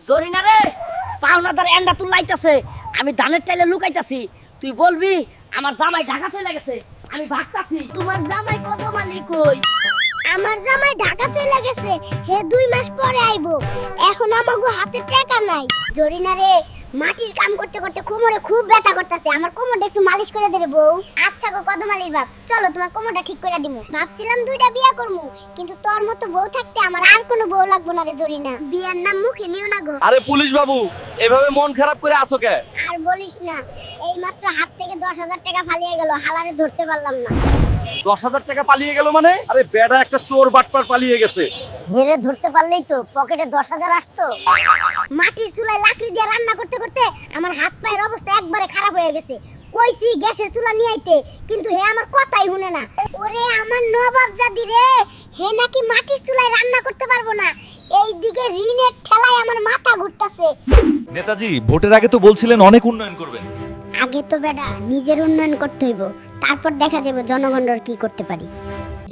জরিনা রে, পাওনাদার এন্ডা তুল লাইতাছে, আমি ধানের টাইলে লুকাইতাছি। তুই বলবি আমার জামাই ঢাকা চলে গেছে, আমি ভাগতাছি। তোমার জামাই কত মালিক কই? আমার জামাই ঢাকা চলে গেছে, হে 2 মাস পরে আইবো। এখন আমাগো হাতে টাকা নাই। জরিনা রে, মাটির কাম করতে করতে কোমরে খুব ব্যথা করতেছে, আমার কোমরটা একটু মালিশ করে দে রে বউ। আচ্ছা গো কদমালির বাপ, চলো তোমার কোমরটা ঠিক করে দিমু। ভাবছিলাম 2টা বিয়া করমু, কিন্তু তোর মতো বউ থাকতে আমার আর কোনো বউ লাগবো না রে জরিনা। বিয়ার নাম মুখে নিও না গো। আরে পুলিশ বাবু, এভাবে মন খারাপ করে আসো কে? আর বলিস না, এই মাত্র হাত থেকে 10,000 টাকা ফালিয়ে গেল, হালারে ধরতে পারলাম না। 10,000 টাকা পালিয়ে গেল মানে? আরে বেটা একটা চোর বাটপার পালিয়ে গেছে। হেরে ধরতে পারলেই তো পকেটে 10,000 আসতো। মাটির চুলায় লাকড়ি দিয়ে রান্না করতে করতে আমার হাত পায়ের অবস্থা একবারে খারাপ হয়ে গেছে। কইছি গ্যাসের চুলা নিয়ে আইতে, কিন্তু হে আমার কথাই শুনে না। ওরে আমার নবাব জাদি রে, হে নাকি মাটির চুলায় রান্না করতে পারবো না। এইদিকে ঋণের ঠেলায় আমার মাথা ঘুরতাছে। নেতাজি, ভোটের আগে তো বলছিলেন অনেক উন্নয়ন করবেন। আগে তো বেটা নিজের উন্নয়ন করতে হইব, তারপর দেখা যাবে জনগণের কি করতে পারি।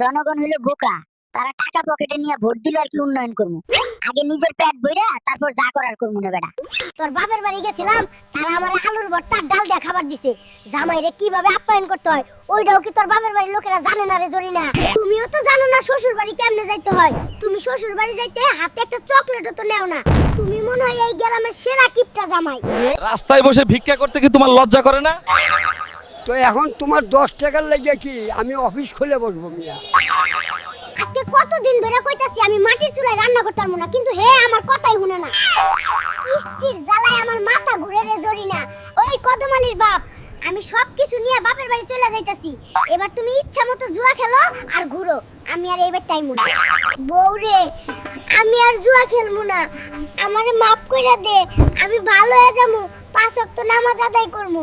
জনগণ হইলো বোকা, তারা টাকা পকেটে নিয়ে ভোট দিলে আর কি উন্নয়ন করবো। আগে নিজের পেট বইরা তারপর যা করার করবো না বেটা। তোর বাপের বাড়ি গেছিলাম, তারা আমার আলুর ভর্তা ডাল দিয়ে খাবার দিছে। জামাইরে কিভাবে আপ্যায়ন করতে হয় ওইটাও কি তোর বাপের বাড়ির লোকেরা জানে না রে জরিনা? তুমিও তো জানো না শ্বশুর বাড়ি কেমনে যাইতে হয়। তুমি শ্বশুর বাড়ি যাইতে হাতে একটা চকলেটও তো নেও না। তুমি মনে হয় এই গ্রামের সেরা কিপটা জামাই। রাস্তায় বসে ভিক্ষা করতে কি তোমার লজ্জা করে না? তো এখন তোমার 10 টাকার লেগে কি আমি অফিস খুলে বসবো মিয়া? আজকে কতদিন ধরে কইতাছি আমি মাটির চুলায় রান্না করতে পারবো না, কিন্তু হে আমার কথাই শুনে না। কিস্তির জ্বালায় আমার মাথা ঘুরে রে জরিনা। ওই কদমালির বাপ, আমি সবকিছু নিয়ে বাপের বাড়ি চলে যাইতাছি। এবার তুমি ইচ্ছা মতো জুয়া খেলো আর ঘুরো, আমি আর এইবার টাইম না। বউ রে, আমি আর জুয়া খেলবো না, আমারে মাফ কইরা দে। আমি ভালো হয়ে যামু, 5 ওয়াক্ত নামাজ আদায় করমু।